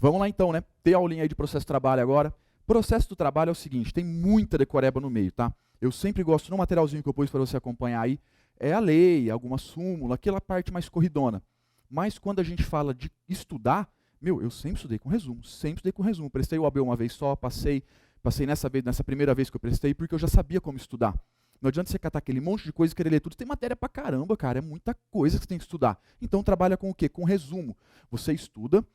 Vamos lá então, né? Ter aulinha aí de processo de trabalho agora. Processo do trabalho é o seguinte, tem muita decoreba no meio, tá? Eu sempre gosto, no materialzinho que eu pus para você acompanhar aí, é a lei, alguma súmula, aquela parte mais corridona. Mas quando a gente fala de estudar, eu sempre estudei com resumo. Prestei o AB uma vez só, passei nessa primeira vez que eu prestei, porque eu já sabia como estudar. Não adianta você catar aquele monte de coisa e querer ler tudo. Tem matéria pra caramba, cara, é muita coisa que você tem que estudar. Então trabalha com o quê? Com resumo. Você estuda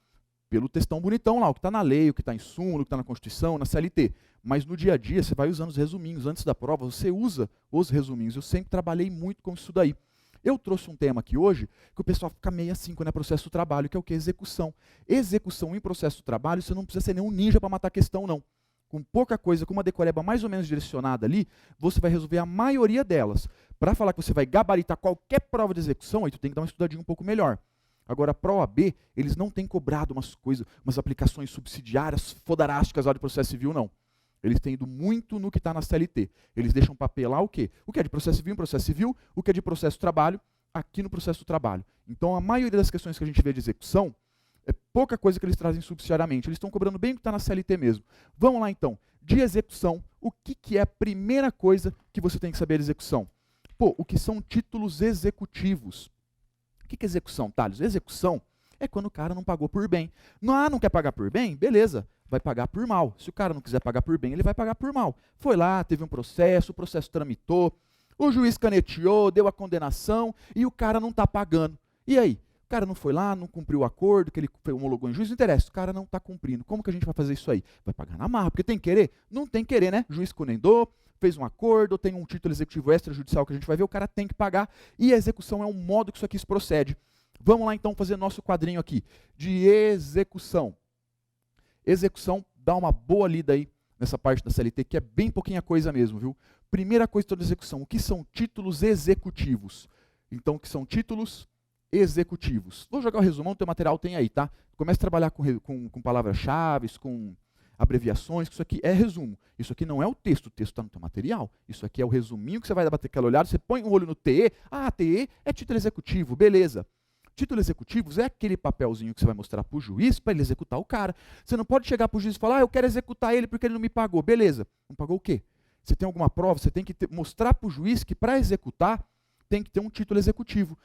pelo textão bonitão lá, o que está na lei, o que está em súmula, o que está na Constituição, na CLT. Mas no dia a dia, você vai usando os resuminhos. Antes da prova, você usa os resuminhos. Eu sempre trabalhei muito com isso daí. Eu trouxe um tema aqui hoje, que o pessoal fica meio assim quando é processo do trabalho, que é o que? Execução. Execução em processo do trabalho, você não precisa ser nenhum ninja para matar a questão, não. Com pouca coisa, com uma decoreba mais ou menos direcionada ali, você vai resolver a maioria delas. Para falar que você vai gabaritar qualquer prova de execução, aí tu tem que dar uma estudadinha um pouco melhor. Agora, para a OAB, eles não têm cobrado umas aplicações subsidiárias fodarásticas lá de processo civil, não. Eles têm ido muito no que está na CLT. Eles deixam papelar o quê? O que é de processo civil em processo civil, o que é de processo do trabalho, aqui no processo do trabalho. Então, a maioria das questões que a gente vê de execução, é pouca coisa que eles trazem subsidiariamente. Eles estão cobrando bem o que está na CLT mesmo. Vamos lá, então. De execução, o que é a primeira coisa que você tem que saber de execução? Pô, o que são títulos executivos? O que é execução, Thales? Execução é quando o cara não pagou por bem. Não quer pagar por bem? Beleza, vai pagar por mal. Se o cara não quiser pagar por bem, ele vai pagar por mal. Foi lá, teve um processo, o processo tramitou, o juiz caneteou, deu a condenação e o cara não está pagando. E aí? O cara não foi lá, não cumpriu o acordo que ele homologou em juiz, não interessa, o cara não está cumprindo. Como que a gente vai fazer isso aí? Vai pagar na marra, porque tem que querer? Não tem que querer, né? O juiz condenou, fez um acordo, tem um título executivo extrajudicial que a gente vai ver, o cara tem que pagar, e a execução é um modo que isso aqui se procede. Vamos lá então fazer nosso quadrinho aqui de execução. Execução, dá uma boa lida aí nessa parte da CLT, que é bem pouquinha coisa mesmo, viu? Primeira coisa toda execução, o que são títulos executivos? Então, o que são títulos executivos? Vou jogar o resumão, o teu material tem aí, tá? Comece a trabalhar com palavras-chave, com abreviações, que isso aqui é resumo. Isso aqui não é o texto está no teu material. Isso aqui é o resuminho que você vai bater aquela olhada, você põe um olho no TE, TE é título executivo, beleza. Título executivos é aquele papelzinho que você vai mostrar para o juiz para ele executar o cara. Você não pode chegar para o juiz e falar, eu quero executar ele porque ele não me pagou. Beleza, não pagou o quê? Você tem alguma prova, você tem que mostrar para o juiz que para executar tem que ter um título executivo.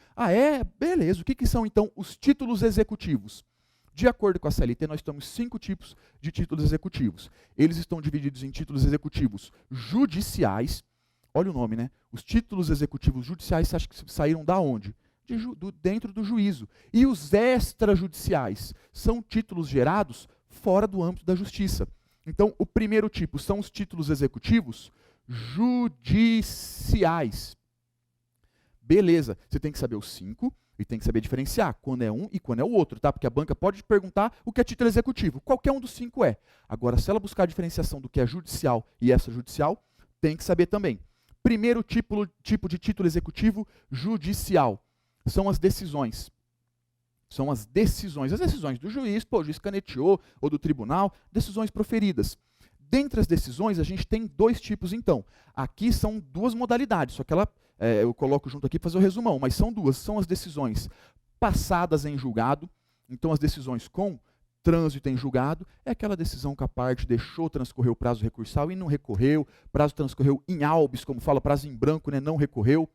Beleza. O que são então os títulos executivos? De acordo com a CLT, nós temos 5 tipos de títulos executivos. Eles estão divididos em títulos executivos judiciais. Olha o nome, né? Os títulos executivos judiciais, você acha que saíram da onde? Dentro do juízo. E os extrajudiciais são títulos gerados fora do âmbito da justiça. Então, o primeiro tipo são os títulos executivos judiciais. Beleza, você tem que saber os 5 e tem que saber diferenciar quando é um e quando é o outro, tá? Porque a banca pode te perguntar o que é título executivo. Qualquer um dos 5 é. Agora, se ela buscar a diferenciação do que é judicial e extrajudicial, tem que saber também. Primeiro tipo de título executivo judicial são as decisões. São as decisões do juiz, o juiz caneteou, ou do tribunal, decisões proferidas. Dentre as decisões, a gente tem 2 tipos, então. Aqui são 2 modalidades, só que eu coloco junto aqui para fazer o resumão, mas são 2. São as decisões passadas em julgado, então as decisões com trânsito em julgado, é aquela decisão que a parte deixou transcorrer o prazo recursal e não recorreu, prazo transcorreu em albis, como fala, prazo em branco, né, não recorreu,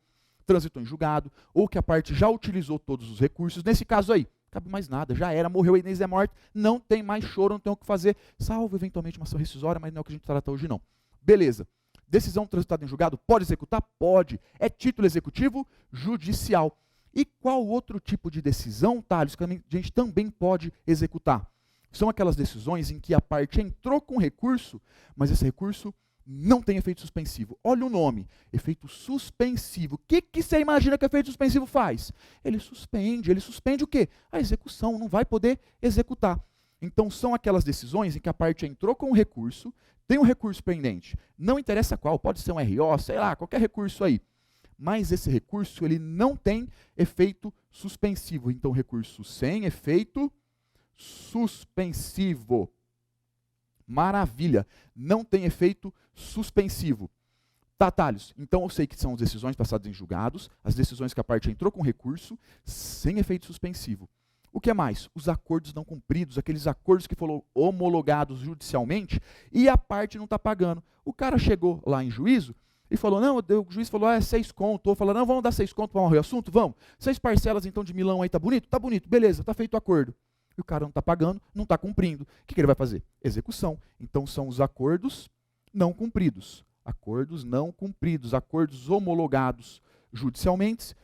trânsito em julgado, ou que a parte já utilizou todos os recursos. Nesse caso aí, não cabe mais nada, já era, morreu, a Inês é morta, não tem mais choro, não tem o que fazer, salvo eventualmente uma ação rescisória, mas não é o que a gente trata hoje não. Beleza. Decisão transitada em julgado, pode executar? Pode. É título executivo judicial. E qual outro tipo de decisão, Thales, que a gente também pode executar? São aquelas decisões em que a parte entrou com recurso, mas esse recurso não tem efeito suspensivo. Olha o nome, efeito suspensivo. O que você imagina que efeito suspensivo faz? Ele suspende o quê? A execução, não vai poder executar. Então são aquelas decisões em que a parte entrou com o recurso, tem um recurso pendente, não interessa qual, pode ser um RO, sei lá, qualquer recurso aí. Mas esse recurso ele não tem efeito suspensivo. Então recurso sem efeito suspensivo. Maravilha, não tem efeito suspensivo. Tá, Thales, então eu sei que são as decisões passadas em julgados, as decisões que a parte entrou com recurso, sem efeito suspensivo. O que mais? Os acordos não cumpridos, aqueles acordos que foram homologados judicialmente e a parte não está pagando. O cara chegou lá em juízo e falou, não, o juiz falou, 6 conto. Ou falou, não, vamos dar 6 conto para morrer o assunto? Vamos. 6 parcelas então de milão aí, tá bonito? Tá bonito, beleza, tá feito o acordo. E o cara não está pagando, não está cumprindo. O que ele vai fazer? Execução. Então são os acordos não cumpridos. Acordos não cumpridos, acordos homologados judicialmente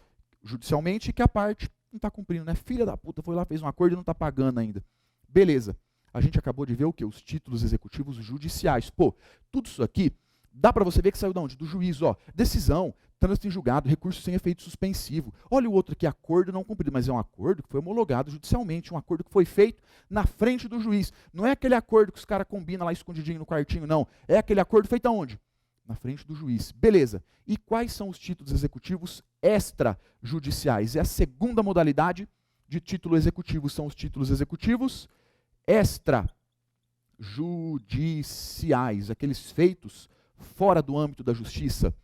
que a parte não está cumprindo, né? Filha da puta, foi lá, fez um acordo e não está pagando ainda. Beleza. A gente acabou de ver o quê? Os títulos executivos judiciais. Pô, tudo isso aqui, dá para você ver que saiu de onde? Do juiz, ó. Decisão, trânsito em julgado, recurso sem efeito suspensivo. Olha o outro aqui, acordo não cumprido, mas é um acordo que foi homologado judicialmente, um acordo que foi feito na frente do juiz. Não é aquele acordo que os caras combinam lá escondidinho no quartinho, não. É aquele acordo feito aonde? Na frente do juiz. Beleza. E quais são os títulos executivos extrajudiciais? É a segunda modalidade de título executivo. São os títulos executivos extrajudiciais, aqueles feitos fora do âmbito da justiça.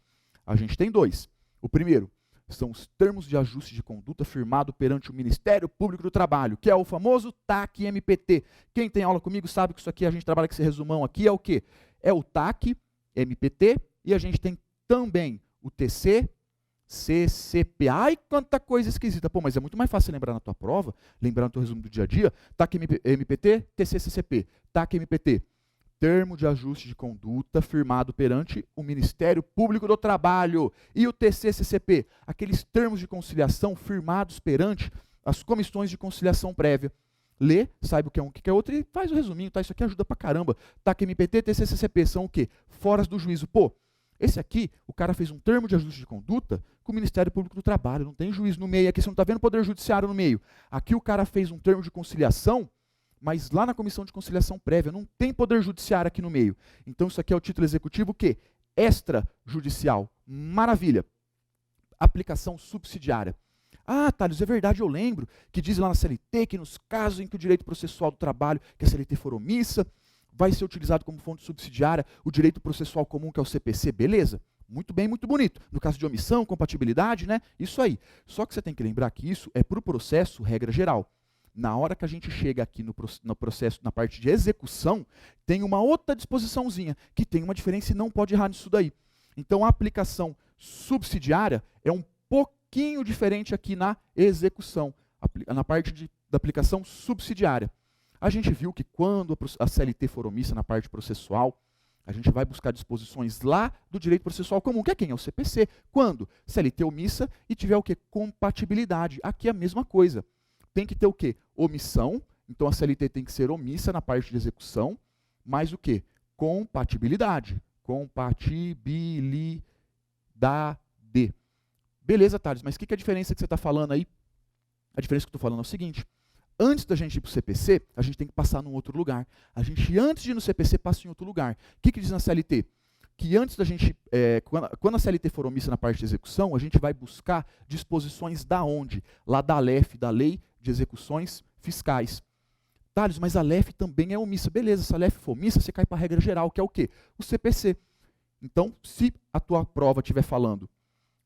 A gente tem 2. O primeiro são os termos de ajuste de conduta firmado perante o Ministério Público do Trabalho, que é o famoso TAC-MPT. Quem tem aula comigo sabe que isso aqui, a gente trabalha com esse resumão aqui, é o quê? É o TAC-MPT, e a gente tem também o TC, CCP. Ai, quanta coisa esquisita. Pô, mas é muito mais fácil lembrar na tua prova, lembrar no teu resumo do dia a dia, TAC-MPT, TC-CCP. TAC-MPT, termo de ajuste de conduta firmado perante o Ministério Público do Trabalho. E o TC-CCP, aqueles termos de conciliação firmados perante as comissões de conciliação prévia. Lê, saiba o que é um, o que é outro e faz o resuminho, tá? Isso aqui ajuda pra caramba. TAC-MPT, TC-CCP são o quê? Foras do juízo. Pô, esse aqui, o cara fez um termo de ajuste de conduta com o Ministério Público do Trabalho, não tem juiz no meio, aqui você não está vendo o Poder Judiciário no meio. Aqui o cara fez um termo de conciliação, mas lá na Comissão de Conciliação Prévia, não tem Poder Judiciário aqui no meio. Então isso aqui é o título executivo o quê? Extrajudicial. Maravilha. Aplicação subsidiária. Ah, Thales, é verdade, eu lembro que diz lá na CLT que nos casos em que o direito processual do trabalho, que a CLT for omissa, vai ser utilizado como fonte subsidiária o direito processual comum, que é o CPC, beleza? Muito bem, muito bonito. No caso de omissão, compatibilidade, né? Isso aí. Só que você tem que lembrar que isso é para o processo regra geral. Na hora que a gente chega aqui no processo, na parte de execução, tem uma outra disposiçãozinha, que tem uma diferença e não pode errar nisso daí. Então a aplicação subsidiária é um pouquinho diferente aqui na execução, na parte da aplicação subsidiária. A gente viu que quando a CLT for omissa na parte processual, a gente vai buscar disposições lá do direito processual comum, que é quem? É o CPC. Quando? CLT omissa e tiver o quê? Compatibilidade. Aqui é a mesma coisa. Tem que ter o quê? Omissão. Então a CLT tem que ser omissa na parte de execução, mais o quê? Compatibilidade. Compatibilidade. Beleza, Thales, mas o que é a diferença que você está falando aí? A diferença que eu estou falando é o seguinte: antes da gente ir para o CPC, a gente tem que passar num outro lugar. A gente, antes de ir no CPC, passa em outro lugar. O que diz na CLT? Que antes da gente, quando a CLT for omissa na parte de execução, a gente vai buscar disposições da onde? Lá da LEF, da Lei de Execuções Fiscais. Thales, mas a LEF também é omissa. Beleza, se a LEF for omissa, você cai para a regra geral, que é o quê? O CPC. Então, se a tua prova estiver falando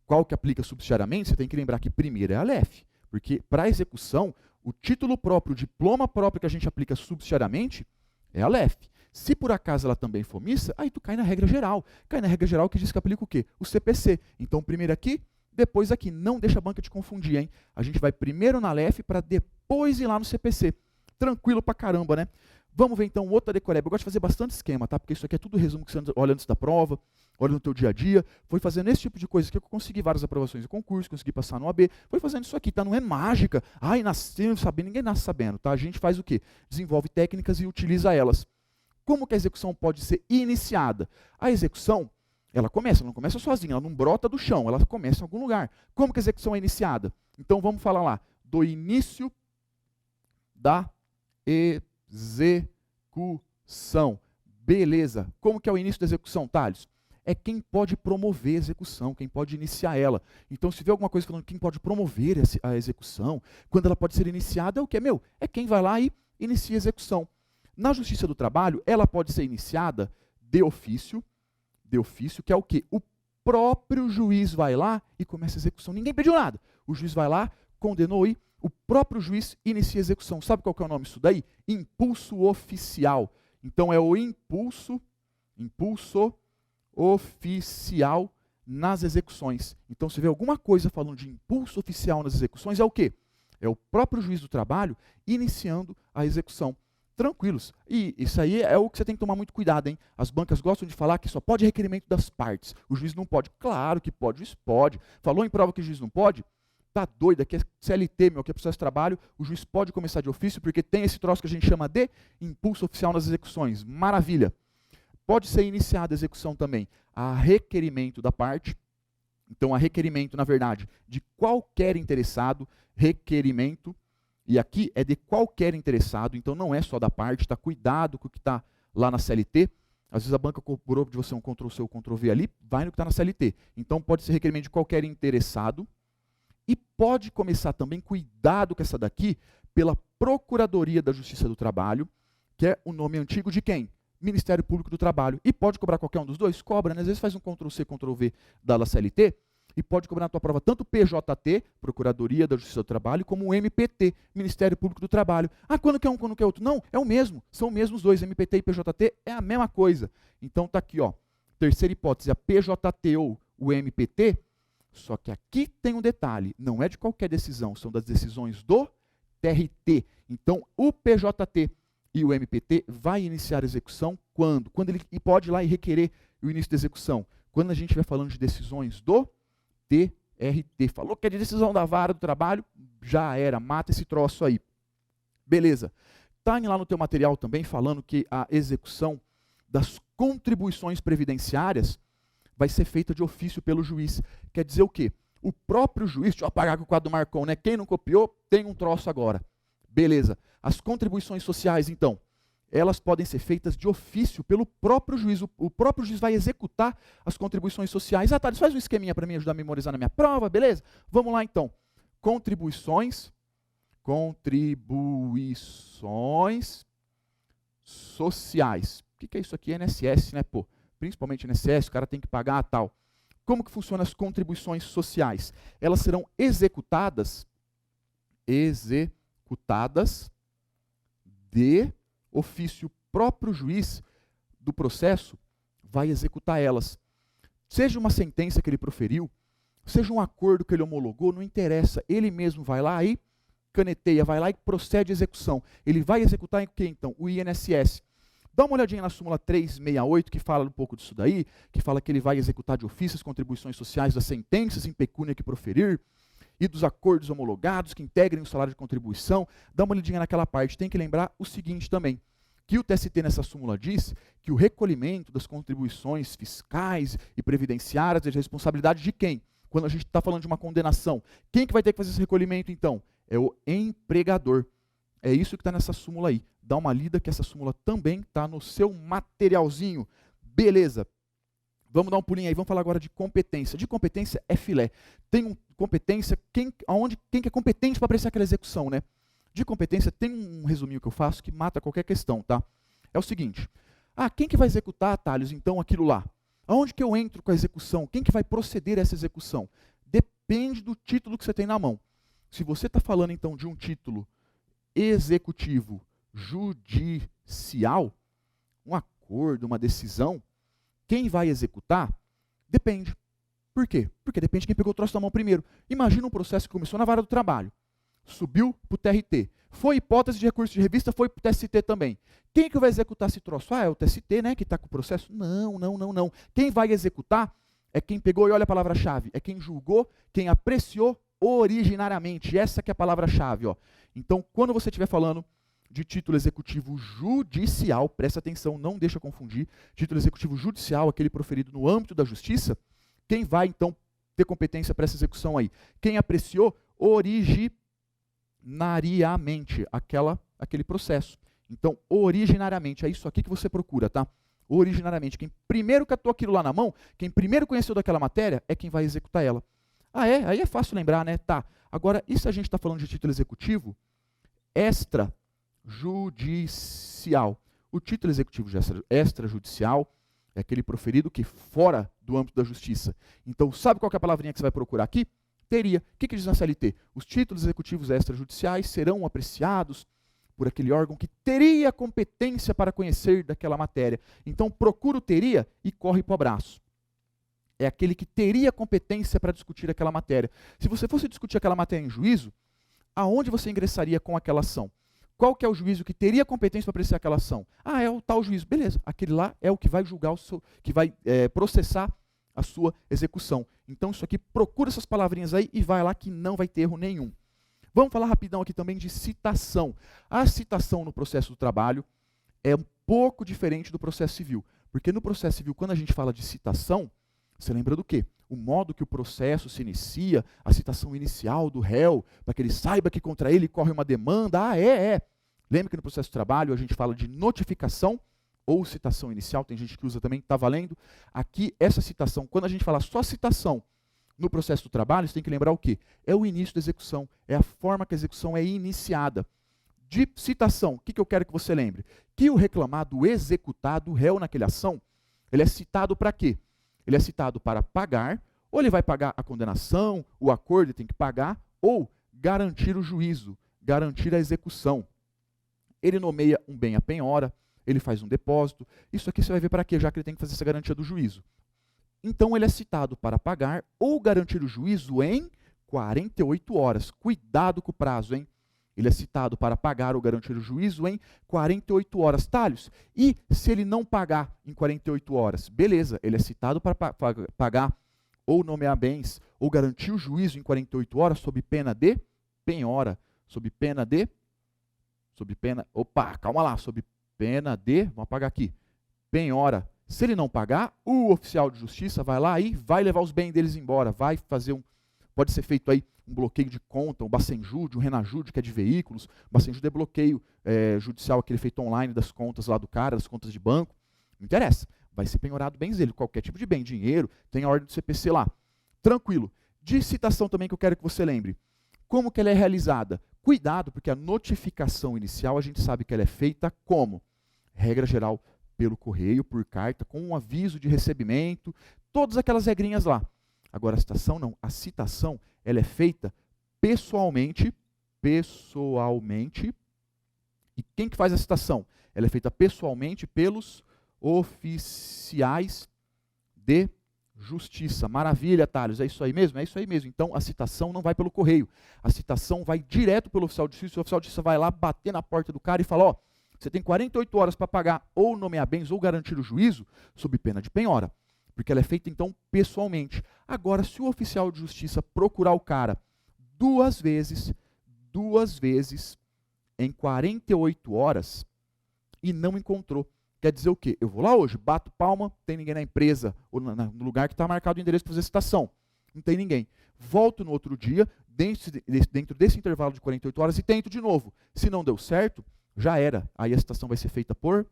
qual que aplica subsidiariamente, você tem que lembrar que primeiro é a LEF. Porque para a execução, o título próprio, o diploma próprio que a gente aplica subsidiariamente é a LEF. Se por acaso ela também for omissa, aí tu cai na regra geral. Cai na regra geral que diz que aplica o quê? O CPC. Então primeiro aqui, depois aqui. Não deixa a banca te confundir, hein? A gente vai primeiro na LEF para depois ir lá no CPC. Tranquilo pra caramba, né? Vamos ver então outra decoreba. Eu gosto de fazer bastante esquema, tá? Porque isso aqui é tudo resumo que você olha antes da prova, olha no teu dia a dia. Foi fazendo esse tipo de coisa que eu consegui várias aprovações de concurso, consegui passar no AB. Foi fazendo isso aqui, tá? Não é mágica. Ai, nasceu sabendo, ninguém nasce sabendo, tá? A gente faz o quê? Desenvolve técnicas e utiliza elas. Como que a execução pode ser iniciada? A execução, ela não começa sozinha, ela não brota do chão, ela começa em algum lugar. Como que a execução é iniciada? Então vamos falar lá do início da execução. Beleza. Como que é o início da execução, Thales? É quem pode promover a execução, quem pode iniciar ela. Então, se vê alguma coisa falando quem pode promover a execução, quando ela pode ser iniciada, é o quê? É quem vai lá e inicia a execução. Na Justiça do Trabalho, ela pode ser iniciada de ofício, que é o quê? O próprio juiz vai lá e começa a execução. Ninguém pediu nada. O juiz vai lá, condenou e O próprio juiz inicia a execução. Sabe qual que é o nome disso daí? Impulso oficial. Então é o impulso oficial nas execuções. Então se vê alguma coisa falando de impulso oficial nas execuções, é o quê? É o próprio juiz do trabalho iniciando a execução. Tranquilos. E isso aí é o que você tem que tomar muito cuidado, hein? As bancas gostam de falar que só pode requerimento das partes. O juiz não pode. Claro que pode, o juiz pode. Falou em prova que o juiz não pode? Tá doido, aqui é CLT, meu, aqui é processo de trabalho, o juiz pode começar de ofício, porque tem esse troço que a gente chama de impulso oficial nas execuções. Maravilha. Pode ser iniciada a execução também a requerimento da parte. Então, a requerimento, na verdade, de qualquer interessado, requerimento, e aqui é de qualquer interessado, então não é só da parte, tá? Cuidado com o que está lá na CLT. Às vezes a banca cobrou de você um Ctrl+C ou Ctrl+V ali, vai no que está na CLT. Então, pode ser requerimento de qualquer interessado, e pode começar também, cuidado com essa daqui, pela Procuradoria da Justiça do Trabalho, que é o nome antigo de quem? Ministério Público do Trabalho. E pode cobrar qualquer um dos dois? Cobra, né? Às vezes faz um Ctrl+C, Ctrl+V da CLT, e pode cobrar na tua prova tanto o PJT, Procuradoria da Justiça do Trabalho, como o MPT, Ministério Público do Trabalho. Ah, quando que é um, quando que é outro? Não, é o mesmo. São os mesmos dois, MPT e PJT, é a mesma coisa. Então tá aqui, ó. Terceira hipótese, a PJT ou o MPT, só que aqui tem um detalhe, não é de qualquer decisão, são das decisões do TRT. Então, o PJT e o MPT vai iniciar a execução quando? Quando ele pode ir lá e requerer o início da execução. Quando a gente vai falando de decisões do TRT. Falou que é de decisão da vara do trabalho, já era, mata esse troço aí. Beleza. Tá lá no teu material também falando que a execução das contribuições previdenciárias vai ser feita de ofício pelo juiz. Quer dizer o quê? O próprio juiz, deixa eu apagar com o quadro do Marcon, né? Quem não copiou, tem um troço agora. Beleza. As contribuições sociais, então, elas podem ser feitas de ofício pelo próprio juiz. O próprio juiz vai executar as contribuições sociais. Ah, Thales, faz um esqueminha para mim ajudar a memorizar na minha prova, beleza? Vamos lá, então. Contribuições sociais. O que é isso aqui? INSS, né, pô? Principalmente INSS, o cara tem que pagar tal. Como que funcionam as contribuições sociais? Elas serão executadas de ofício. Próprio juiz do processo vai executar elas. Seja uma sentença que ele proferiu, seja um acordo que ele homologou, não interessa. Ele mesmo vai lá e caneteia, vai lá e procede à execução. Ele vai executar em que então? O INSS. Dá uma olhadinha na súmula 368, que fala um pouco disso daí, que fala que ele vai executar de ofício as contribuições sociais das sentenças em pecúnia que proferir e dos acordos homologados que integrem o salário de contribuição. Dá uma olhadinha naquela parte. Tem que lembrar o seguinte também, que o TST nessa súmula diz que o recolhimento das contribuições fiscais e previdenciárias é de responsabilidade de quem? Quando a gente está falando de uma condenação. Quem que vai ter que fazer esse recolhimento, então? É o empregador. É isso que está nessa súmula aí. Dá uma lida que essa súmula também está no seu materialzinho. Beleza. Vamos dar um pulinho aí, vamos falar agora de competência. De competência é filé. Tem competência, quem que é competente para apreciar aquela execução, né? De competência tem um resuminho que eu faço que mata qualquer questão, tá? É o seguinte. Ah, quem que vai executar, Thales, então aquilo lá? Aonde que eu entro com a execução? Quem que vai proceder a essa execução? Depende do título que você tem na mão. Se você está falando, então, de um título executivo judicial, um acordo, uma decisão, quem vai executar, depende. Por quê? Porque depende de quem pegou o troço na mão primeiro. Imagina um processo que começou na vara do trabalho, subiu para o TRT, foi hipótese de recurso de revista, foi para o TST também. Quem que vai executar esse troço? Ah, é o TST, né, que está com o processo? Não. Quem vai executar é quem pegou, e olha a palavra-chave, é quem julgou, quem apreciou originariamente. Essa que é a palavra-chave, ó. Então, quando você estiver falando de título executivo judicial, presta atenção, não deixa confundir, título executivo judicial, aquele proferido no âmbito da justiça, quem vai, então, ter competência para essa execução aí? Quem apreciou originariamente aquele processo. Então, originariamente, é isso aqui que você procura, tá? Originariamente, quem primeiro catou aquilo lá na mão, quem primeiro conheceu daquela matéria, é quem vai executar ela. Ah, é? Aí é fácil lembrar, né? Tá. Agora, e se a gente está falando de título executivo extrajudicial? O título executivo extrajudicial é aquele proferido que fora do âmbito da justiça. Então, sabe qual que é a palavrinha que você vai procurar aqui? Teria. O que diz na CLT? Os títulos executivos extrajudiciais serão apreciados por aquele órgão que teria competência para conhecer daquela matéria. Então, procura o teria e corre para o abraço. É aquele que teria competência para discutir aquela matéria. Se você fosse discutir aquela matéria em juízo, aonde você ingressaria com aquela ação? Qual que é o juízo que teria competência para apreciar aquela ação? Ah, é o tal juízo. Beleza, aquele lá é o que vai julgar, que vai processar a sua execução. Então, isso aqui, procura essas palavrinhas aí e vai lá que não vai ter erro nenhum. Vamos falar rapidão aqui também de citação. A citação no processo do trabalho é um pouco diferente do processo civil. Porque no processo civil, quando a gente fala de citação, você lembra do quê? O modo que o processo se inicia, a citação inicial do réu, para que ele saiba que contra ele corre uma demanda. Ah, é. Lembra que no processo de trabalho a gente fala de notificação ou citação inicial, tem gente que usa também, está valendo. Aqui, essa citação, quando a gente fala só citação no processo do trabalho, você tem que lembrar o quê? É o início da execução, é a forma que a execução é iniciada. De citação, o que eu quero que você lembre? Que o reclamado, o executado, o réu naquela ação, ele é citado para quê? Ele é citado para pagar, ou ele vai pagar a condenação, o acordo ele tem que pagar, ou garantir o juízo, garantir a execução. Ele nomeia um bem à penhora, ele faz um depósito. Isso aqui você vai ver para quê, já que ele tem que fazer essa garantia do juízo. Então ele é citado para pagar ou garantir o juízo em 48 horas. Cuidado com o prazo, hein? Ele é citado para pagar ou garantir o juízo em 48 horas. Talhos, e se ele não pagar em 48 horas? Beleza, ele é citado para pagar ou nomear bens ou garantir o juízo em 48 horas sob pena de penhora. Sob pena de... Sob pena de... Vamos apagar aqui. Penhora. Se ele não pagar, o oficial de justiça vai lá e vai levar os bens deles embora. Vai fazer pode ser feito aí um bloqueio de conta, um Bacenjude, um Renajude, que é de veículos. Bacenjude é bloqueio judicial, aquele feito online das contas lá do cara, das contas de banco. Não interessa. Vai ser penhorado bens dele, qualquer tipo de bem, dinheiro, tem a ordem do CPC lá. Tranquilo. De citação também que eu quero que você lembre. Como que ela é realizada? Cuidado, porque a notificação inicial a gente sabe que ela é feita como? Regra geral, pelo correio, por carta, com um aviso de recebimento, todas aquelas regrinhas lá. Agora a citação não. A citação ela é feita pessoalmente. E quem que faz a citação? Ela é feita pessoalmente pelos oficiais de justiça. Maravilha, Thales. É isso aí mesmo? É isso aí mesmo. Então a citação não vai pelo correio. A citação vai direto pelo oficial de justiça. O oficial de justiça vai lá bater na porta do cara e fala, ó, você tem 48 horas para pagar ou nomear bens ou garantir o juízo sob pena de penhora. Porque ela é feita, então, pessoalmente. Agora, se o oficial de justiça procurar o cara duas vezes em 48 horas e não encontrou, quer dizer o quê? Eu vou lá hoje, bato palma, não tem ninguém na empresa ou no lugar que está marcado o endereço para fazer citação. Não tem ninguém. Volto no outro dia, dentro desse intervalo de 48 horas e tento de novo. Se não deu certo, já era. Aí a citação vai ser feita por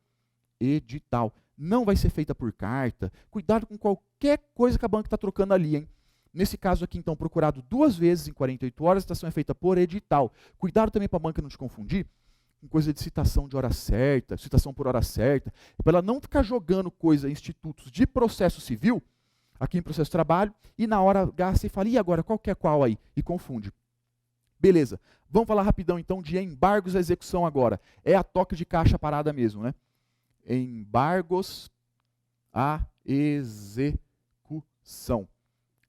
edital. Não vai ser feita por carta. Cuidado com qualquer coisa que a banca está trocando ali, hein? Nesse caso aqui, então, procurado duas vezes em 48 horas, a citação é feita por edital. Cuidado também para a banca não te confundir com coisa de citação de hora certa, citação por hora certa, para ela não ficar jogando coisa em institutos de processo civil, aqui em processo de trabalho, e na hora H você fala, e agora, qual que é qual aí? E confunde. Beleza. Vamos falar rapidão, então, de embargos à execução agora. É a toque de caixa parada mesmo, né? Embargos à execução.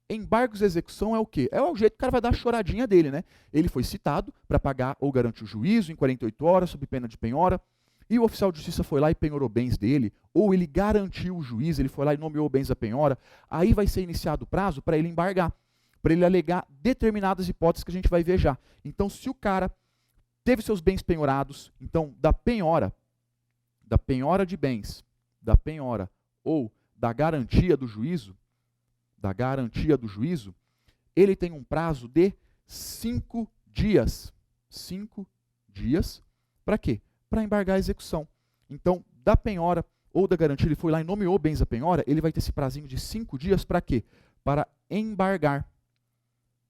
Embargos à execução é o quê? É o jeito que o cara vai dar a choradinha dele, né? Ele foi citado para pagar ou garantir o juízo em 48 horas, sob pena de penhora, e o oficial de justiça foi lá e penhorou bens dele, ou ele garantiu o juízo, ele foi lá e nomeou bens da penhora, aí vai ser iniciado o prazo para ele embargar, para ele alegar determinadas hipóteses que a gente vai ver já. Então, se o cara teve seus bens penhorados, então, da penhora de bens, da penhora ou da garantia do juízo, ele tem um prazo de 5 dias. 5 dias, para quê? Para embargar a execução. Então, da penhora ou da garantia, ele foi lá e nomeou bens da penhora, ele vai ter esse prazinho de 5 dias para quê? Para embargar,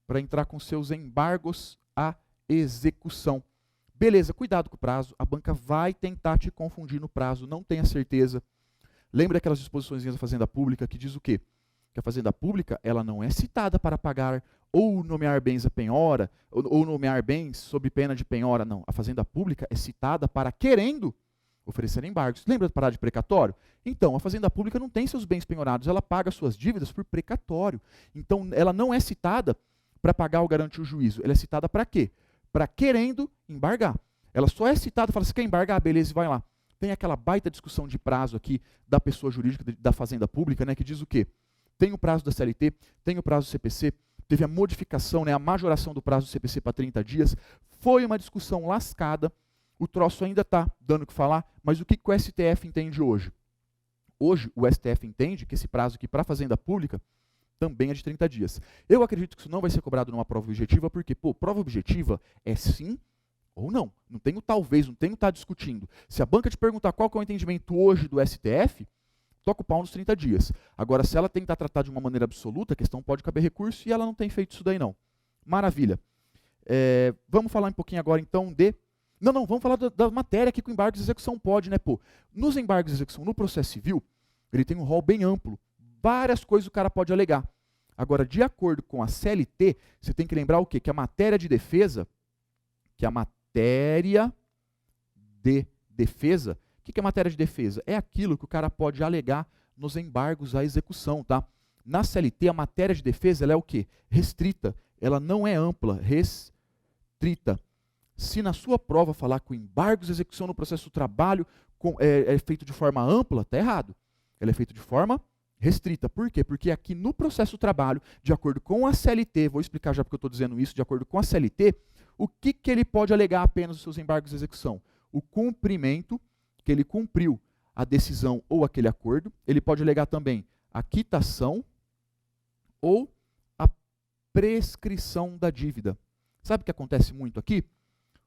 para entrar com seus embargos à execução. Beleza, cuidado com o prazo, a banca vai tentar te confundir no prazo, não tenha certeza. Lembra aquelas disposições da Fazenda Pública que diz o quê? que a Fazenda Pública ela não é citada para pagar ou nomear bens a penhora, ou nomear bens sob pena de penhora, não. A Fazenda Pública é citada para, querendo, oferecer embargos. Lembra da parada de precatório? Então, a Fazenda Pública não tem seus bens penhorados, ela paga suas dívidas por precatório. Então, ela não é citada para pagar ou garantir o juízo. Ela é citada para quê? Para, querendo, embargar. Ela só é citada, fala, você quer embargar? Beleza, vai lá. Tem aquela baita discussão de prazo aqui da pessoa jurídica da Fazenda Pública, né, que diz o quê? Tem o prazo da CLT, tem o prazo do CPC, teve a modificação, né, a majoração do prazo do CPC para 30 dias. Foi uma discussão lascada, o troço ainda está dando o que falar, mas o que o STF entende hoje? Hoje, o STF entende que esse prazo aqui para a Fazenda Pública também é de 30 dias. Eu acredito que isso não vai ser cobrado numa prova objetiva, porque, prova objetiva é sim ou não. Não tem o talvez, não tem o estar discutindo. Se a banca te perguntar qual que é o entendimento hoje do STF, toca o pau nos 30 dias. Agora, se ela tentar tratar de uma maneira absoluta, a questão pode caber recurso e ela não tem feito isso daí não. Maravilha. Vamos falar um pouquinho agora então de... Não, vamos falar da matéria aqui que o embargo de execução pode, né, Nos embargos de execução, no processo civil, ele tem um rol bem amplo. Várias coisas o cara pode alegar. Agora, de acordo com a CLT, você tem que lembrar o quê? Que a matéria de defesa, o que é matéria de defesa? É aquilo que o cara pode alegar nos embargos à execução, tá? Na CLT, a matéria de defesa ela é o quê? Restrita. Ela não é ampla, restrita. Se na sua prova falar que o embargo de execução no processo do trabalho é feito de forma ampla, está errado. Ela é feita de forma restrita. Por quê? Porque aqui no processo do trabalho, de acordo com a CLT, vou explicar já porque eu estou dizendo isso, de acordo com a CLT, o que ele pode alegar apenas nos seus embargos de execução? O cumprimento, que ele cumpriu a decisão ou aquele acordo. Ele pode alegar também a quitação ou a prescrição da dívida. Sabe o que acontece muito aqui?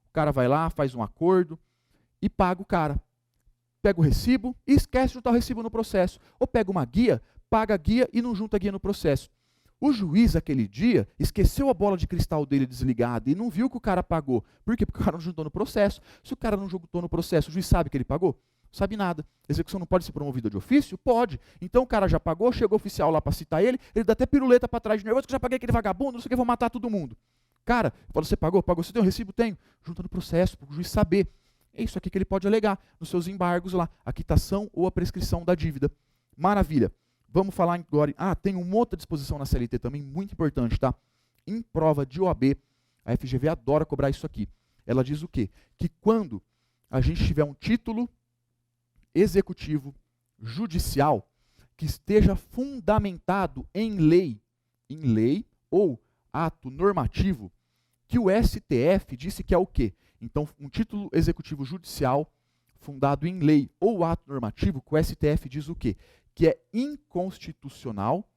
O cara vai lá, faz um acordo e paga o cara. Pega o recibo e esquece de juntar o recibo no processo. Ou pega uma guia, paga a guia e não junta a guia no processo. O juiz, aquele dia, esqueceu a bola de cristal dele desligada e não viu que o cara pagou. Por quê? Porque o cara não juntou no processo. Se o cara não juntou no processo, o juiz sabe que ele pagou? Não sabe nada. A execução não pode ser promovida de ofício? Pode. Então o cara já pagou, chegou o oficial lá para citar ele dá até piruleta para trás de nervoso, que eu já paguei aquele vagabundo, não sei o que, vou matar todo mundo. Cara, fala, você pagou? Pagou. Você tem um recibo? Tenho. Junta no processo, para o juiz saber. É isso aqui que ele pode alegar nos seus embargos lá, a quitação ou a prescrição da dívida. Maravilha. Vamos falar agora. Tem uma outra disposição na CLT também, muito importante, tá? Em prova de OAB, a FGV adora cobrar isso aqui. Ela diz o quê? Que quando a gente tiver um título executivo judicial que esteja fundamentado em lei ou ato normativo, que o STF disse que é o quê? Então, um título executivo judicial fundado em lei ou ato normativo, que o STF diz o quê? Que é inconstitucional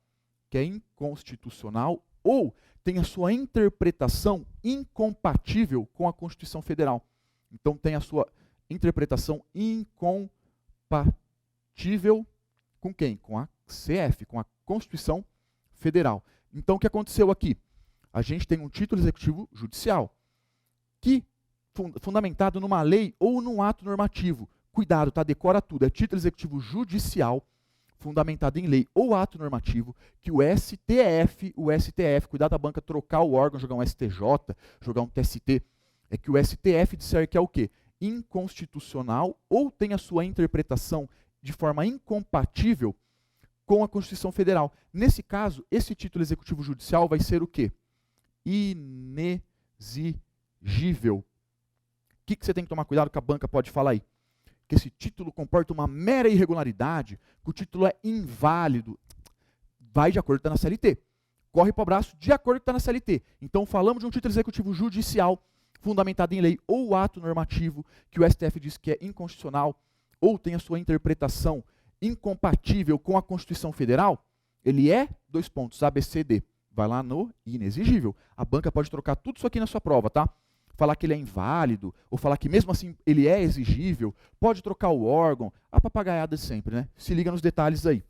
ou tem a sua interpretação incompatível com a Constituição Federal. Então, tem a sua interpretação incompatível com quem? Com a CF, com a Constituição Federal. Então, o que aconteceu aqui? A gente tem um título executivo judicial que fundamentado numa lei ou num ato normativo. Cuidado, tá? Decora tudo. É título executivo judicial fundamentado em lei ou ato normativo que o STF, cuidado a banca trocar o órgão, jogar um STJ, jogar um TST, é que o STF disser que é o quê? Inconstitucional ou tem a sua interpretação de forma incompatível com a Constituição Federal. Nesse caso, esse título executivo judicial vai ser o quê? Inexigível. O que você tem que tomar cuidado que a banca pode falar aí? Que esse título comporta uma mera irregularidade, que o título é inválido. Vai de acordo com o que está na CLT. Corre para o braço de acordo com o que está na CLT. Então, falamos de um título executivo judicial fundamentado em lei ou ato normativo que o STF diz que é inconstitucional ou tem a sua interpretação incompatível com a Constituição Federal, ele é, ABCD. Vai lá no inexigível. A banca pode trocar tudo isso aqui na sua prova, tá? Falar que ele é inválido, ou falar que mesmo assim ele é exigível, pode trocar o órgão, a papagaiada de sempre, né? Se liga nos detalhes aí.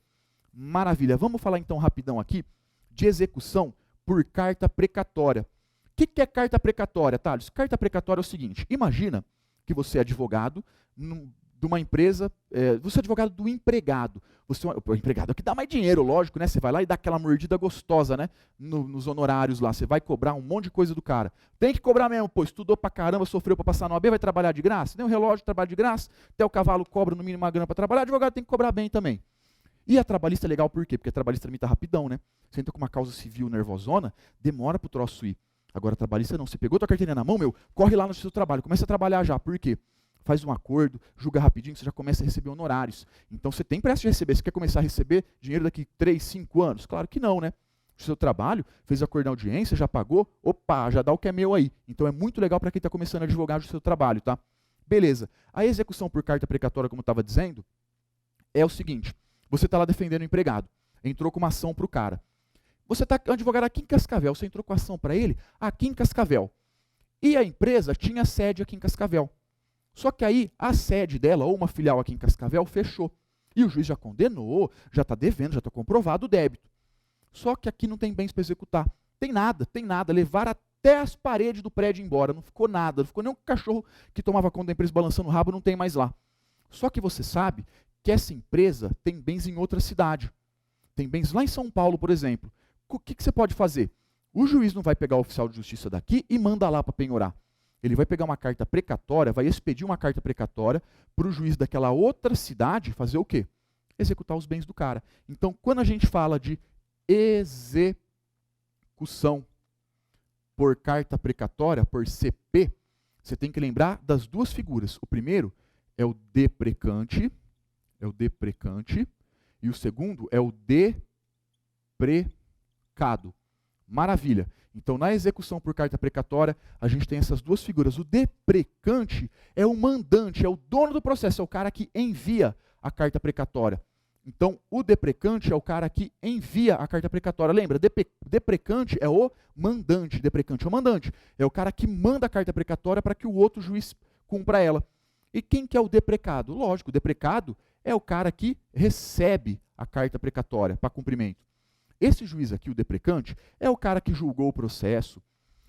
Maravilha. Vamos falar então rapidão aqui de execução por carta precatória. O que é carta precatória, Thales? Carta precatória é o seguinte, imagina que você é advogado, de uma empresa, você é advogado do empregado. O empregado é o que dá mais dinheiro, lógico, né? Você vai lá e dá aquela mordida gostosa, né? Nos honorários lá, você vai cobrar um monte de coisa do cara. Tem que cobrar mesmo, pô, estudou pra caramba, sofreu pra passar no AB, vai trabalhar de graça? Tem um relógio, trabalha de graça, até o cavalo cobra no mínimo uma grana pra trabalhar, advogado tem que cobrar bem também. E a trabalhista é legal por quê? Porque a trabalhista tramita rapidão, né? Você entra com uma causa civil nervosona, demora pro troço ir. Agora a trabalhista não, você pegou tua carteirinha na mão, corre lá no seu trabalho, começa a trabalhar já, por quê? Faz um acordo, julga rapidinho, você já começa a receber honorários. Então você tem pressa de receber, você quer começar a receber dinheiro daqui 3, 5 anos? Claro que não, né? O seu trabalho, fez acordo na audiência, já pagou, opa, já dá o que é meu aí. Então é muito legal para quem está começando a advogar do seu trabalho, tá? Beleza. A execução por carta precatória, como eu estava dizendo, é o seguinte, você está lá defendendo o empregado, entrou com uma ação para o cara. Você está advogado aqui em Cascavel, você entrou com a ação para ele aqui em Cascavel. E a empresa tinha sede aqui em Cascavel. Só que aí a sede dela, ou uma filial aqui em Cascavel, fechou. E o juiz já condenou, já está devendo, já está comprovado o débito. Só que aqui não tem bens para executar. Tem nada. Levaram até as paredes do prédio embora. Não ficou nada, não ficou nem um cachorro que tomava conta da empresa balançando o rabo, não tem mais lá. Só que você sabe que essa empresa tem bens em outra cidade. Tem bens lá em São Paulo, por exemplo. O que você pode fazer? O juiz não vai pegar o oficial de justiça daqui e manda lá para penhorar. Ele vai pegar uma carta precatória, vai expedir uma carta precatória para o juiz daquela outra cidade fazer o quê? Executar os bens do cara. Então, quando a gente fala de execução por carta precatória, por CP, você tem que lembrar das duas figuras. O primeiro é o deprecante, e o segundo é o deprecado. Maravilha. Então, na execução por carta precatória, a gente tem essas duas figuras. O deprecante é o mandante, é o dono do processo, é o cara que envia a carta precatória. Então, o deprecante é o cara que envia a carta precatória. Lembra, deprecante é o mandante, deprecante é o mandante. É o cara que manda a carta precatória para que o outro juiz cumpra ela. E quem que é o deprecado? Lógico, o deprecado é o cara que recebe a carta precatória para cumprimento. Esse juiz aqui, o deprecante, é o cara que julgou o processo,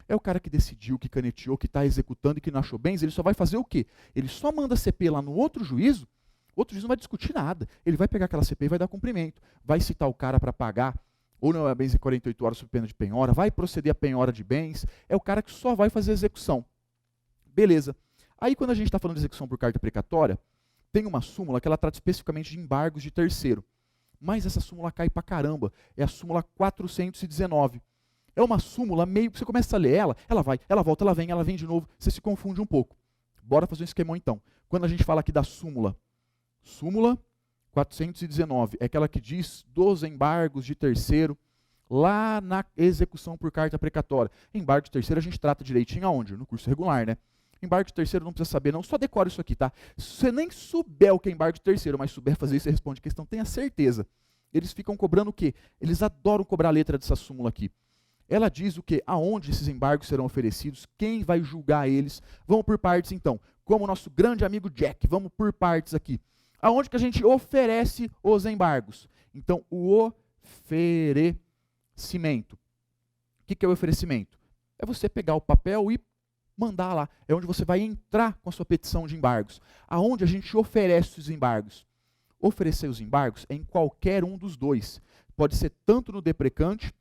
é o cara que decidiu, que caneteou, que está executando e que não achou bens. Ele só vai fazer o quê? Ele só manda CP lá no outro juízo, o outro juiz não vai discutir nada. Ele vai pegar aquela CP e vai dar cumprimento. Vai citar o cara para pagar, ou não é bens em 48 horas sob pena de penhora, vai proceder a penhora de bens, é o cara que só vai fazer a execução. Beleza. Aí quando a gente está falando de execução por carta precatória, tem uma súmula que ela trata especificamente de embargos de terceiro. Mas essa súmula cai pra caramba. É a súmula 419. É uma súmula meio que você começa a ler ela vai, ela volta, ela vem de novo, você se confunde um pouco. Bora fazer um esquemão então. Quando a gente fala aqui da súmula 419 é aquela que diz dos embargos de terceiro lá na execução por carta precatória. Embargo de terceiro a gente trata direitinho aonde? No curso regular, né? Embargo de terceiro não precisa saber não, só decora isso aqui, tá? Se você nem souber o que é embargo de terceiro, mas souber fazer isso, você responde a questão, tenha certeza. Eles ficam cobrando o quê? Eles adoram cobrar a letra dessa súmula aqui. Ela diz o quê? Aonde esses embargos serão oferecidos, quem vai julgar eles. Vamos por partes então. Como o nosso grande amigo Jack, vamos por partes aqui. Aonde que a gente oferece os embargos? Então, o oferecimento. O que é o oferecimento? É você pegar o papel e mandar lá. É onde você vai entrar com a sua petição de embargos. Aonde a gente oferece os embargos. Oferecer os embargos é em qualquer um dos dois. Pode ser tanto no deprecante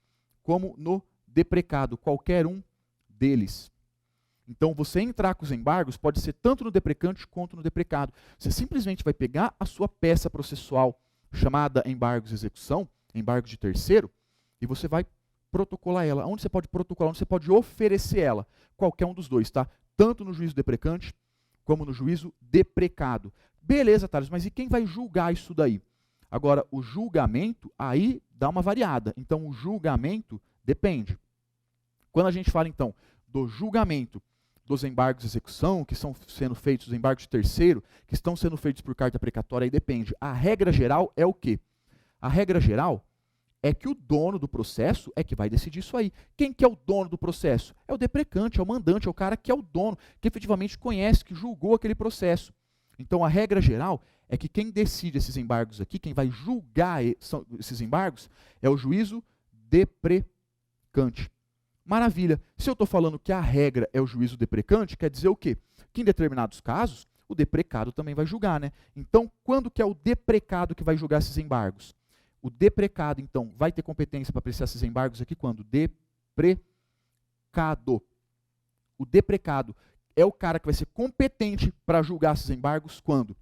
como no deprecado. Qualquer um deles. Então, você entrar com os embargos pode ser tanto no deprecante quanto no deprecado. Você simplesmente vai pegar a sua peça processual chamada embargos de execução, embargos de terceiro, e você vai protocolar ela. Onde você pode protocolar? Onde você pode oferecer ela? Qualquer um dos dois, tá? Tanto no juízo deprecante, como no juízo deprecado. Beleza, Thales, mas e quem vai julgar isso daí? Agora, o julgamento, aí dá uma variada. Então, o julgamento depende. Quando a gente fala, então, do julgamento dos embargos de execução, que estão sendo feitos, os embargos de terceiro, que estão sendo feitos por carta precatória, aí depende. A regra geral é o quê? A regra geral é que o dono do processo é que vai decidir isso aí. Quem que é o dono do processo? É o deprecante, é o mandante, é o cara que é o dono, que efetivamente conhece, que julgou aquele processo. Então, a regra geral é que quem decide esses embargos aqui, quem vai julgar esses embargos, é o juízo deprecante. Maravilha. Se eu estou falando que a regra é o juízo deprecante, quer dizer o quê? Que em determinados casos, o deprecado também vai julgar, né? Então, quando que é o deprecado que vai julgar esses embargos? O deprecado, então, vai ter competência para apreciar esses embargos aqui quando? Deprecado. O deprecado é o cara que vai ser competente para julgar esses embargos quando?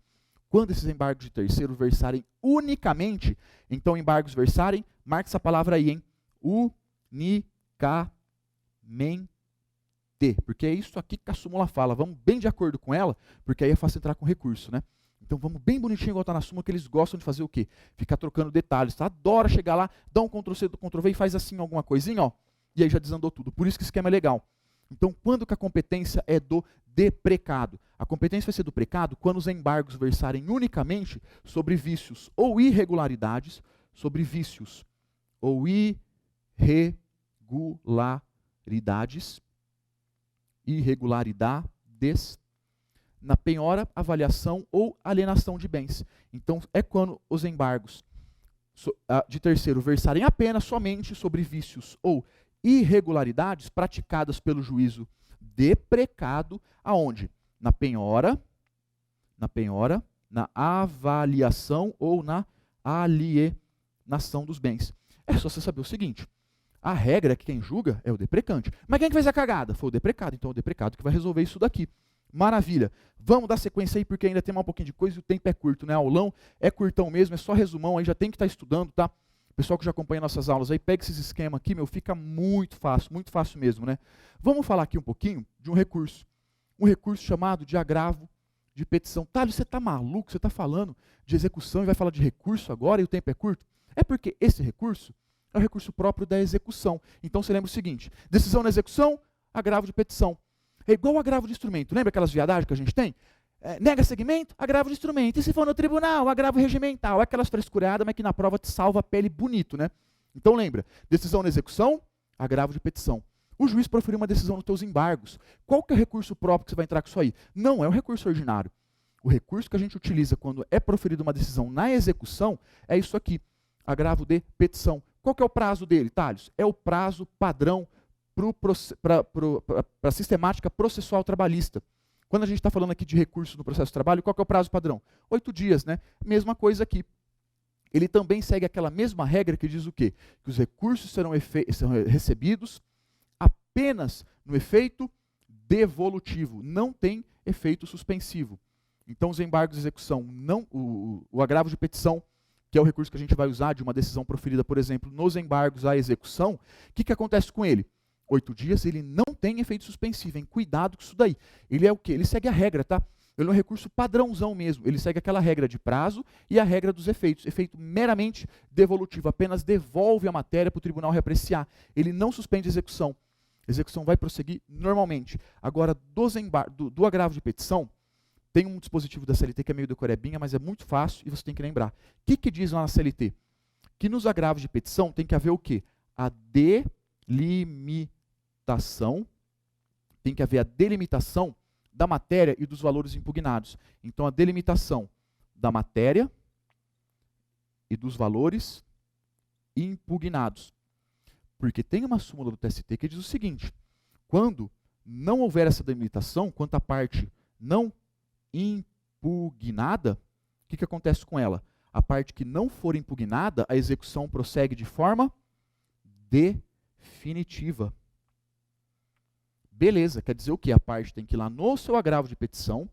Quando esses embargos de terceiro versarem unicamente, então embargos versarem, marque essa palavra aí, hein? Unicamente. Porque é isso aqui que a súmula fala. Vamos bem de acordo com ela, porque aí é fácil entrar com recurso, né? Então vamos bem bonitinho igual está na súmula, que eles gostam de fazer o quê? Ficar trocando detalhes, tá? Adora chegar lá, dá um Ctrl+C, Ctrl+V e faz assim alguma coisinha, ó, e aí já desandou tudo. Por isso que esse esquema é legal. Então, quando que a competência é do deprecado? A competência vai ser do precado quando os embargos versarem unicamente sobre vícios ou irregularidades, sobre vícios ou irregularidades na penhora, avaliação ou alienação de bens. Então, é quando os embargos de terceiro versarem apenas somente sobre vícios ou irregularidades praticadas pelo juízo deprecado, aonde? Na penhora, na avaliação ou na alienação dos bens. É só você saber o seguinte, a regra é que quem julga é o deprecante. Mas quem que fez a cagada? Foi o deprecado, então é o deprecado que vai resolver isso daqui. Maravilha. Vamos dar sequência aí, porque ainda tem mais um pouquinho de coisa e o tempo é curto, né? Aulão é curtão mesmo, é só resumão, aí já tem que estar estudando, tá? Pessoal que já acompanha nossas aulas aí, pega esses esquemas aqui, meu, fica muito fácil mesmo, né? Vamos falar aqui um pouquinho de um recurso chamado de agravo de petição. Thales, você está maluco? Você está falando de execução e vai falar de recurso agora e o tempo é curto? É porque esse recurso é o recurso próprio da execução. Então você lembra o seguinte, decisão na execução, agravo de petição. É igual ao agravo de instrumento. Lembra aquelas viadagens que a gente tem? Nega segmento, agravo de instrumento. E se for no tribunal, agravo regimental. É aquelas frescuradas, mas que na prova te salva a pele bonito, né? Então lembra, decisão na execução, agravo de petição. O juiz proferiu uma decisão nos teus embargos. Qual que é o recurso próprio que você vai entrar com isso aí? Não é o recurso ordinário. O recurso que a gente utiliza quando é proferida uma decisão na execução é isso aqui, agravo de petição. Qual que é o prazo dele, Thales? É o prazo padrão para a sistemática processual trabalhista. Quando a gente está falando aqui de recurso no processo de trabalho, qual que é o prazo padrão? 8 dias, né? Mesma coisa aqui. Ele também segue aquela mesma regra que diz o quê? Que os recursos serão recebidos apenas no efeito devolutivo, não tem efeito suspensivo. Então, os embargos de execução, o agravo de petição, que é o recurso que a gente vai usar de uma decisão proferida, por exemplo, nos embargos à execução, o que acontece com ele? 8 dias, ele não tem efeito suspensivo, hein? Cuidado com isso daí. Ele é o quê? Ele segue a regra, tá? Ele é um recurso padrãozão mesmo. Ele segue aquela regra de prazo e a regra dos efeitos. Efeito meramente devolutivo, apenas devolve a matéria para o tribunal reapreciar. Ele não suspende a execução. A execução vai prosseguir normalmente. Agora, do agravo de petição, tem um dispositivo da CLT que é meio decorebinha, mas é muito fácil e você tem que lembrar. O que diz lá na CLT? Que nos agravos de petição tem que haver o quê? A delimitação da matéria e dos valores impugnados. Então, a delimitação da matéria e dos valores impugnados. Porque tem uma súmula do TST que diz o seguinte, quando não houver essa delimitação, quanto à parte não impugnada, o que acontece com ela? A parte que não for impugnada, a execução prossegue de forma definitiva. Beleza, quer dizer o quê? A parte tem que ir lá no seu agravo de petição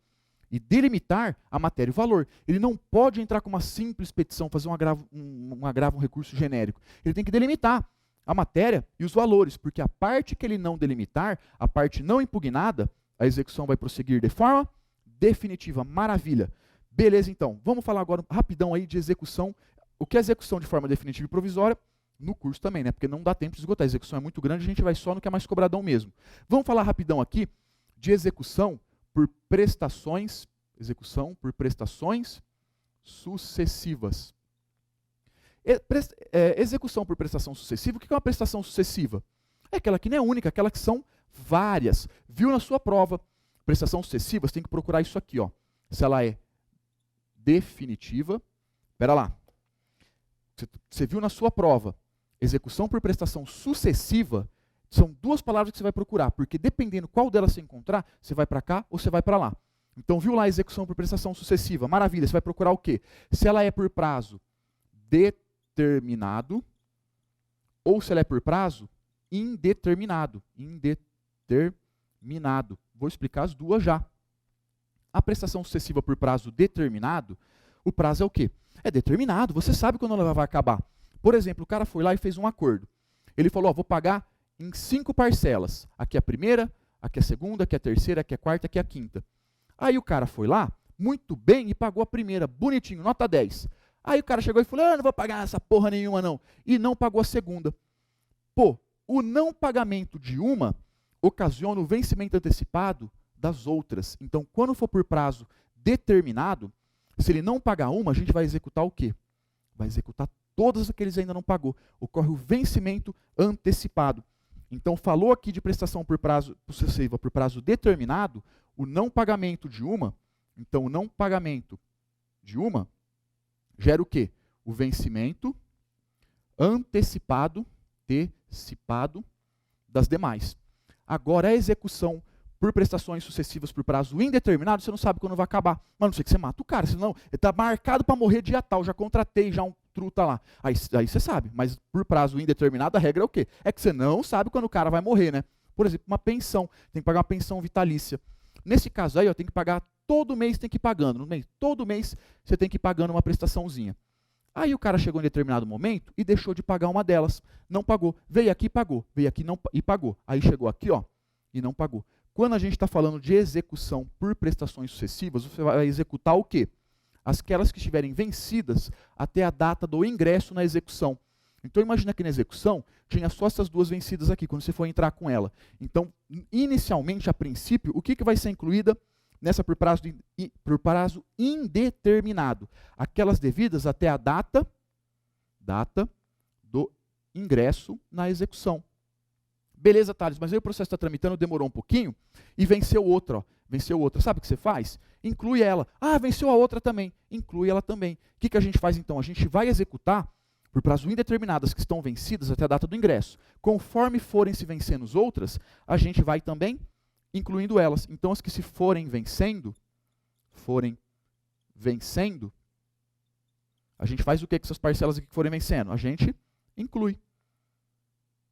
e delimitar a matéria e o valor. Ele não pode entrar com uma simples petição, fazer um recurso genérico. Ele tem que delimitar a matéria e os valores, porque a parte que ele não delimitar, a parte não impugnada, a execução vai prosseguir de forma definitiva. Maravilha. Beleza, então. Vamos falar agora rapidão aí de execução. O que é execução de forma definitiva e provisória? No curso também, né? Porque não dá tempo de esgotar. A execução é muito grande, a gente vai só no que é mais cobradão mesmo. Vamos falar rapidão aqui de execução por prestações sucessivas. Execução por prestação sucessiva, o que é uma prestação sucessiva? É aquela que não é única, aquela que são várias. Viu na sua prova, prestação sucessiva, você tem que procurar isso aqui, ó. Se ela é definitiva, espera lá. Você viu na sua prova, execução por prestação sucessiva, são duas palavras que você vai procurar, porque dependendo qual delas você encontrar, você vai para cá ou você vai para lá. Então, viu lá a execução por prestação sucessiva? Maravilha, você vai procurar o quê? Se ela é por prazo determinado ou se ela é por prazo indeterminado. Indeterminado. Vou explicar as duas já. A prestação sucessiva por prazo determinado, o prazo é o quê? É determinado, você sabe quando ela vai acabar. Por exemplo, o cara foi lá e fez um acordo. Ele falou, ó, vou pagar em 5 parcelas. Aqui é a primeira, aqui é a segunda, aqui é a terceira, aqui é a quarta, aqui é a quinta. Aí o cara foi lá, muito bem, e pagou a primeira, bonitinho, nota 10. Aí o cara chegou e falou, não vou pagar essa porra nenhuma não. E não pagou a segunda. Pô, o não pagamento de uma ocasiona o vencimento antecipado das outras. Então, quando for por prazo determinado, se ele não pagar uma, a gente vai executar o quê? Vai executar todas aqueles que ainda não pagou. Ocorre o vencimento antecipado. Então, falou aqui de prestação por prazo sucessiva por prazo determinado, o não pagamento de uma, então o não pagamento de uma gera o quê? O vencimento antecipado das demais. Agora, a execução por prestações sucessivas por prazo indeterminado, você não sabe quando vai acabar. Mas a não ser que você mata o cara, senão ele está marcado para morrer dia tal, já contratei já um truta lá. Aí você sabe, mas por prazo indeterminado a regra é o quê? É que você não sabe quando o cara vai morrer, né? Por exemplo, uma pensão, tem que pagar uma pensão vitalícia. Nesse caso aí, ó, tem que pagar todo mês, tem que ir pagando. Todo mês você tem que ir pagando uma prestaçãozinha. Aí o cara chegou em determinado momento e deixou de pagar uma delas. Não pagou. Veio aqui e pagou. Veio aqui e pagou. Aí chegou aqui, ó, e não pagou. Quando a gente está falando de execução por prestações sucessivas, você vai executar o quê? Aquelas que estiverem vencidas até a data do ingresso na execução. Então, imagina que na execução tinha só essas duas vencidas aqui, quando você for entrar com ela. Então, inicialmente, a princípio, o que vai ser incluída nessa por prazo indeterminado? Aquelas devidas até a data do ingresso na execução. Beleza, Thales, mas aí o processo está tramitando, demorou um pouquinho e venceu outra. Ó. Venceu outra. Sabe o que você faz? Inclui ela. Ah, venceu a outra também. Inclui ela também. O que a gente faz então? A gente vai executar por prazo indeterminado as que estão vencidas até a data do ingresso. Conforme forem se vencendo as outras, a gente vai também incluindo elas. Então, as que se forem vencendo, a gente faz o que com essas parcelas aqui que forem vencendo? A gente inclui.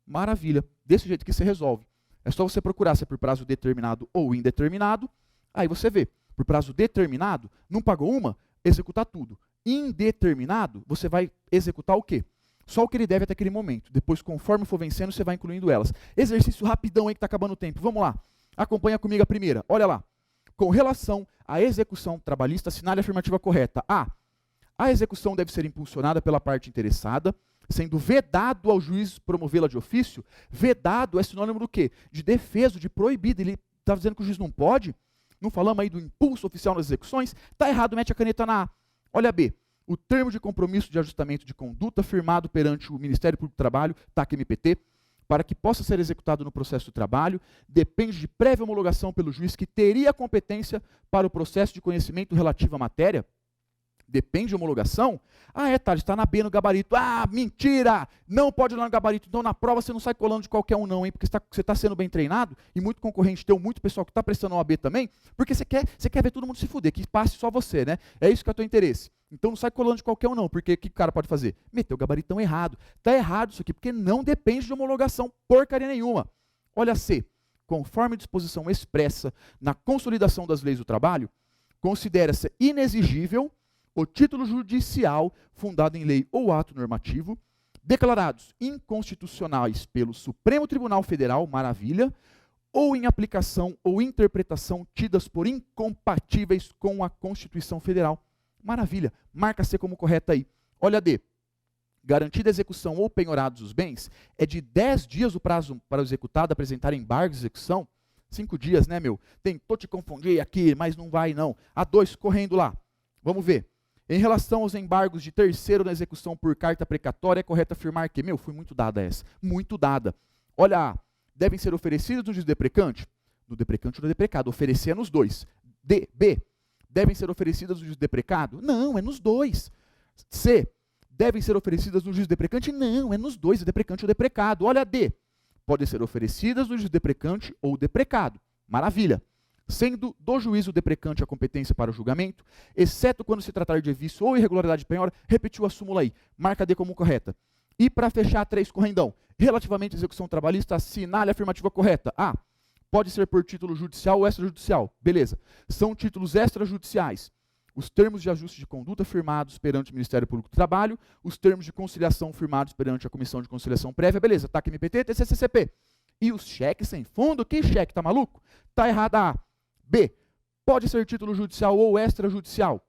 Maravilha. Desse jeito que você resolve. É só você procurar se é por prazo determinado ou indeterminado. Aí você vê. Por prazo determinado, não pagou uma, executar tudo. Indeterminado, você vai executar o quê? Só o que ele deve até aquele momento. Depois, conforme for vencendo, você vai incluindo elas. Exercício rapidão aí que está acabando o tempo. Vamos lá. Acompanha comigo a primeira. Olha lá. Com relação à execução trabalhista, assinale a afirmativa correta. A. A execução deve ser impulsionada pela parte interessada, sendo vedado ao juiz promovê-la de ofício. Vedado é sinônimo do quê? De defeso, de proibido. Ele está dizendo que o juiz não pode? Não falamos aí do impulso oficial nas execuções? Está errado, mete a caneta na A. Olha B. O termo de compromisso de ajustamento de conduta firmado perante o Ministério Público do Trabalho, TAC-MPT, para que possa ser executado no processo do trabalho, depende de prévia homologação pelo juiz que teria competência para o processo de conhecimento relativo à matéria. Depende de homologação? Ah, Thales, está na B no gabarito. Ah, mentira! Não pode ir lá no gabarito. Então, na prova, você não sai colando de qualquer um não, hein? Porque você está sendo bem treinado, e muito concorrente teu, muito pessoal que está prestando a OAB também, porque você quer ver todo mundo se fuder, que passe só você, né? É isso que é o teu interesse. Então, não sai colando de qualquer um não, porque o que o cara pode fazer? Meter o gabaritão errado. Está errado isso aqui, porque não depende de homologação porcaria nenhuma. Olha C. Conforme disposição expressa na consolidação das leis do trabalho, considera-se inexigível o título judicial fundado em lei ou ato normativo, declarados inconstitucionais pelo Supremo Tribunal Federal, maravilha, ou em aplicação ou interpretação tidas por incompatíveis com a Constituição Federal. Maravilha, marca C como correta aí. Olha D, garantida a execução ou penhorados os bens, é de 10 dias o prazo para o executado apresentar embargo de execução. 5 dias, né, meu? Tentou te confundir aqui, mas não vai não. A2, correndo lá. Vamos ver. Em relação aos embargos de terceiro na execução por carta precatória, é correto afirmar que, fui muito dada essa, muito dada. Olha A, devem ser oferecidos no juiz deprecante? No deprecante ou no deprecado, oferecer é nos dois. B, devem ser oferecidas no juiz deprecado? Não, é nos dois. C, devem ser oferecidas no juiz deprecante? Não, é nos dois, é deprecante ou deprecado. Olha D, podem ser oferecidas no juiz deprecante ou deprecado. Maravilha. sendo do juízo deprecante a competência para o julgamento, exceto quando se tratar de vício ou irregularidade de penhora, repetiu a súmula aí, marca D como correta. E para fechar, 3, correndão. Relativamente à execução trabalhista, assinale a afirmativa correta. A. Pode ser por título judicial ou extrajudicial. Beleza. São títulos extrajudiciais. Os termos de ajuste de conduta firmados perante o Ministério Público do Trabalho, os termos de conciliação firmados perante a Comissão de Conciliação Prévia, beleza, TAC MPT, TCCCP. E os cheques sem fundo, que cheque, tá maluco? Tá errada A. B. Pode ser título judicial ou extrajudicial.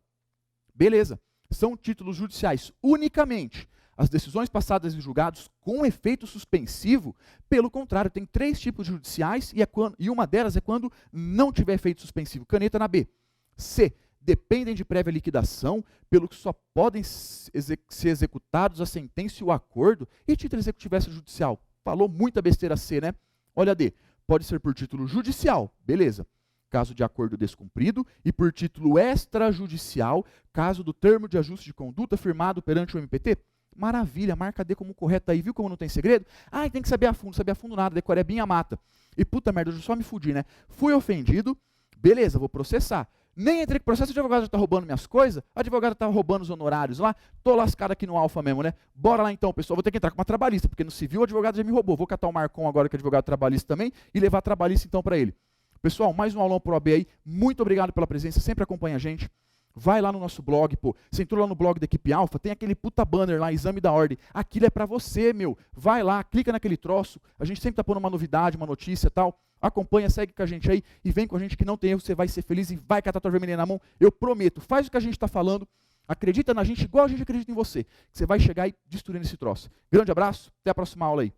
Beleza. São títulos judiciais unicamente. As decisões passadas em julgados com efeito suspensivo, pelo contrário, tem 3 tipos judiciais e uma delas é quando não tiver efeito suspensivo. Caneta na B. C. Dependem de prévia liquidação, pelo que só podem ser executados a sentença e o acordo, e título executivo extrajudicial. Falou muita besteira C, né? Olha D. Pode ser por título judicial, beleza. Caso de acordo descumprido, e por título extrajudicial, caso do termo de ajuste de conduta firmado perante o MPT. Maravilha, marca D como correta aí, viu como não tem segredo? Ah, tem que saber a fundo nada, decorebinha mata. E puta merda, eu só me fudi, né? Fui ofendido, beleza, vou processar. Nem entrei com processo, o advogado já tá roubando minhas coisas, o advogado tá roubando os honorários lá, tô lascado aqui no alfa mesmo, né? Bora lá então, pessoal, vou ter que entrar com uma trabalhista, porque no civil o advogado já me roubou. Vou catar o Marcon agora, que é advogado trabalhista também, e levar a trabalhista então para ele. Pessoal, mais um aulão pro OAB aí, muito obrigado pela presença, sempre acompanha a gente. Vai lá no nosso blog, pô. Você entrou lá no blog da Equipe Alfa, tem aquele puta banner lá, exame da ordem. Aquilo é pra você, meu. Vai lá, clica naquele troço. A gente sempre tá pondo uma novidade, uma notícia e tal. Acompanha, segue com a gente aí e vem com a gente que não tem erro, você vai ser feliz e vai catar tua vermelhinha na mão. Eu prometo, faz o que a gente tá falando, acredita na gente igual a gente acredita em você. Que você vai chegar e destruindo esse troço. Grande abraço, até a próxima aula aí.